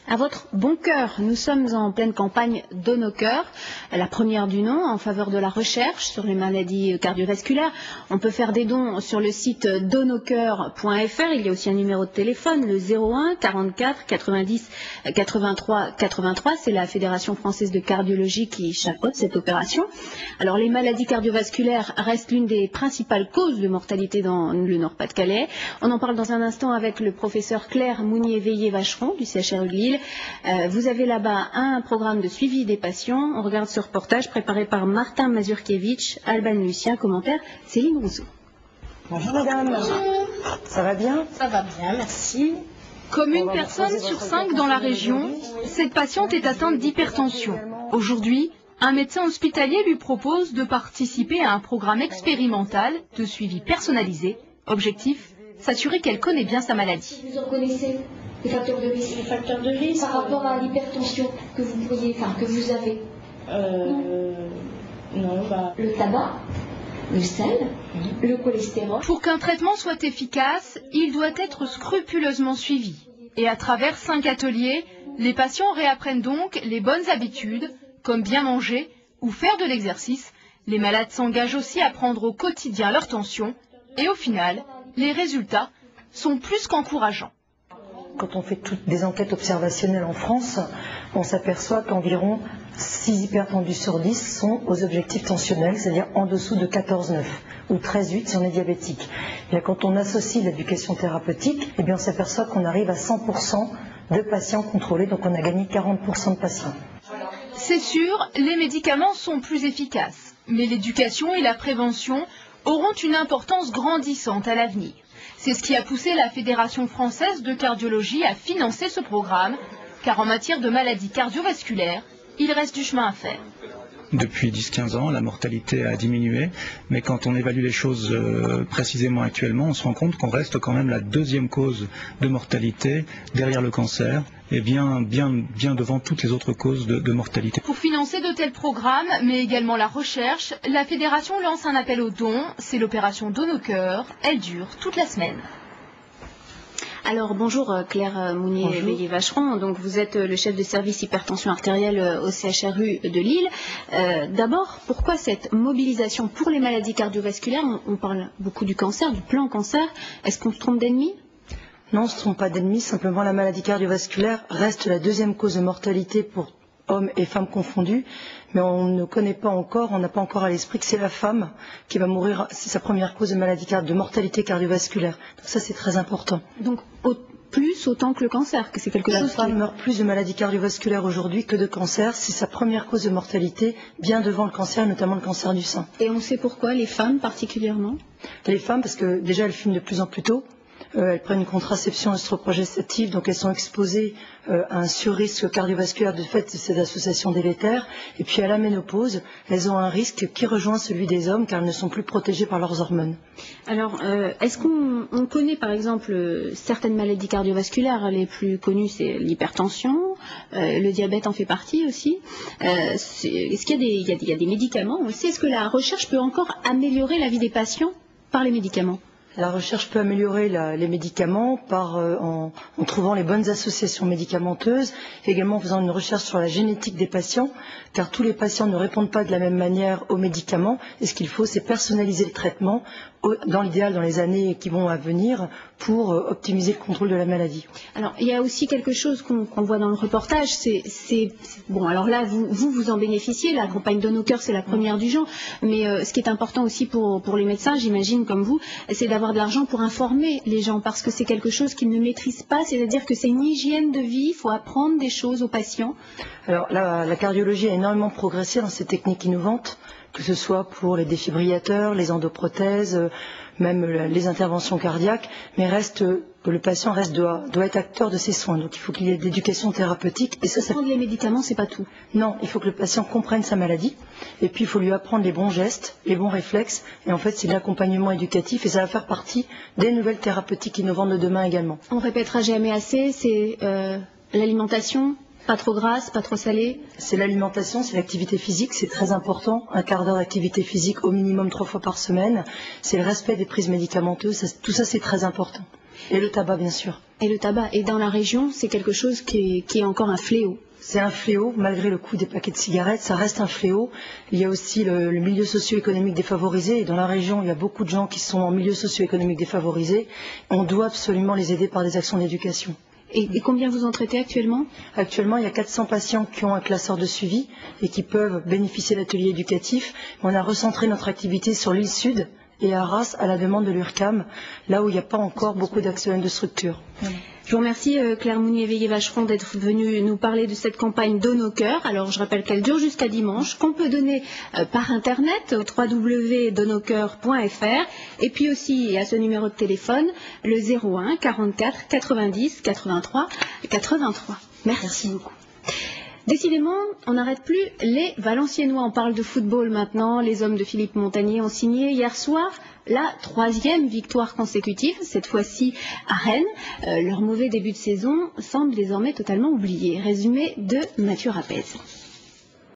À votre bon cœur, nous sommes en pleine campagne Donne au cœur, la première du nom en faveur de la recherche sur les maladies cardiovasculaires. On peut faire des dons sur le site donneaucoeur.fr. Il y a aussi un numéro de téléphone, le 01 44 90 83 83. C'est la Fédération française de cardiologie qui chapeaute cette opération. Alors les maladies cardiovasculaires restent l'une des principales causes de mortalité dans le Nord-Pas-de-Calais. On en parle dans un instant avec le professeur Claire Mounier-Veillé-Vacheron du CHRU de Lille. Vous avez là-bas un programme de suivi des patients. On regarde ce reportage préparé par Martin Mazurkiewicz, Alban Lucien, commentaire Céline Rousseau. Bonjour madame. Bonjour. Ça va bien? Ça va bien, merci. Comme une personne sur 5 dans la région, cette patiente est atteinte d'hypertension. Aujourd'hui, un médecin hospitalier lui propose de participer à un programme expérimental de suivi personnalisé. Objectif, s'assurer qu'elle connaît bien sa maladie. Vous en connaissez les facteurs de risque? Les facteurs de risque Par rapport à l'hypertension que vous avez? Non, le tabac, le sel, le cholestérol. Pour qu'un traitement soit efficace, il doit être scrupuleusement suivi. Et à travers 5 ateliers, les patients réapprennent donc les bonnes habitudes, comme bien manger ou faire de l'exercice. Les malades s'engagent aussi à prendre au quotidien leur tension. Et au final, les résultats sont plus qu'encourageants. Quand on fait toutes des enquêtes observationnelles en France, on s'aperçoit qu'environ 6 hypertendus sur 10 sont aux objectifs tensionnels, c'est-à-dire en dessous de 14,9 ou 13,8 si on est diabétique. Et quand on associe l'éducation thérapeutique, eh bien on s'aperçoit qu'on arrive à 100% de patients contrôlés, donc on a gagné 40% de patients. C'est sûr, les médicaments sont plus efficaces, mais l'éducation et la prévention auront une importance grandissante à l'avenir. C'est ce qui a poussé la Fédération française de cardiologie à financer ce programme, car en matière de maladies cardiovasculaires, il reste du chemin à faire. Depuis 10-15 ans, la mortalité a diminué, mais quand on évalue les choses précisément actuellement, on se rend compte qu'on reste quand même la deuxième cause de mortalité derrière le cancer et bien devant toutes les autres causes de mortalité. Pour financer de tels programmes, mais également la recherche, la Fédération lance un appel aux dons. C'est l'opération Donne au cœur. Elle dure toute la semaine. Alors bonjour Claire Mounier-Veillé-Vacheron, donc vous êtes le chef de service hypertension artérielle au CHRU de Lille. D'abord, pourquoi cette mobilisation pour les maladies cardiovasculaires? On parle beaucoup du cancer, du plan cancer. Est-ce qu'on se trompe d'ennemi? Non, on ne se trompe pas d'ennemi, simplement la maladie cardiovasculaire reste la deuxième cause de mortalité pour hommes et femmes confondus, mais on ne connaît pas encore, on n'a pas encore à l'esprit que c'est la femme qui va mourir, c'est sa première cause de maladie de mortalité cardiovasculaire. Donc ça c'est très important. Donc autant que le cancer, que c'est quelque chose. La femme meurt plus de maladies cardiovasculaires aujourd'hui que de cancer, c'est sa première cause de mortalité, bien devant le cancer, notamment le cancer du sein. Et on sait pourquoi, les femmes particulièrement? Les femmes, parce que déjà elles fument de plus en plus tôt. Elles prennent une contraception œstroprogestative, donc elles sont exposées à un surrisque cardiovasculaire de fait de ces associations délétères. Et puis à la ménopause, elles ont un risque qui rejoint celui des hommes car elles ne sont plus protégées par leurs hormones. Alors, est-ce qu'on connaît par exemple certaines maladies cardiovasculaires? Les plus connues, c'est l'hypertension, le diabète en fait partie aussi. Est-ce qu'il y a des médicaments aussi? Est-ce que la recherche peut encore améliorer la vie des patients par les médicaments? La recherche peut améliorer les médicaments en trouvant les bonnes associations médicamenteuses, également en faisant une recherche sur la génétique des patients, car tous les patients ne répondent pas de la même manière aux médicaments, et ce qu'il faut, c'est personnaliser le traitement, dans l'idéal dans les années qui vont à venir, pour optimiser le contrôle de la maladie. Alors, il y a aussi quelque chose qu'on voit dans le reportage, bon, alors là, vous en bénéficiez, la campagne Donne au cœur, c'est la première du genre, mais ce qui est important aussi pour les médecins, j'imagine, comme vous, c'est d'avoir de l'argent pour informer les gens, parce que c'est quelque chose qu'ils ne maîtrisent pas, c'est-à-dire que c'est une hygiène de vie, il faut apprendre des choses aux patients. Alors, la cardiologie a énormément progressé dans ces techniques innovantes, que ce soit pour les défibrillateurs, les endoprothèses, même les interventions cardiaques, mais le patient doit être acteur de ses soins. Donc il faut qu'il y ait de l'éducation thérapeutique. Et ça prendre les médicaments, c'est pas tout. Non, il faut que le patient comprenne sa maladie, et puis il faut lui apprendre les bons gestes, les bons réflexes, et en fait c'est de l'accompagnement éducatif, et ça va faire partie des nouvelles thérapeutiques innovantes de demain également. On répétera jamais assez, c'est l'alimentation. Pas trop grasse, pas trop salée? C'est l'alimentation, c'est l'activité physique, c'est très important. Un quart d'heure d'activité physique au minimum 3 fois par semaine. C'est le respect des prises médicamenteuses, tout ça c'est très important. Et le tabac, bien sûr. Et le tabac. Et dans la région, c'est quelque chose qui est encore un fléau. C'est un fléau, malgré le coût des paquets de cigarettes, ça reste un fléau. Il y a aussi le milieu socio-économique défavorisé. Et dans la région, il y a beaucoup de gens qui sont en milieu socio-économique défavorisé. On doit absolument les aider par des actions d'éducation. Et combien vous en traitez actuellement? Actuellement, il y a 400 patients qui ont un classeur de suivi et qui peuvent bénéficier d'ateliers éducatifs. On a recentré notre activité sur l'île Sud et à Arras à la demande de l'URCAM, là où il n'y a pas encore beaucoup d'actions de structure. Je vous remercie Claire Mounier-Veillé-Vacheron d'être venue nous parler de cette campagne Donne au cœur. Alors je rappelle qu'elle dure jusqu'à dimanche, qu'on peut donner par internet au www.donneaucoeur.fr et puis aussi à ce numéro de téléphone le 01 44 90 83 83. Merci beaucoup. Décidément, on n'arrête plus les Valenciennois. On parle de football maintenant. Les hommes de Philippe Montagnier ont signé hier soir la 3e victoire consécutive, cette fois-ci à Rennes. Leur mauvais début de saison semble désormais totalement oublié. Résumé de Mathieu Rapez.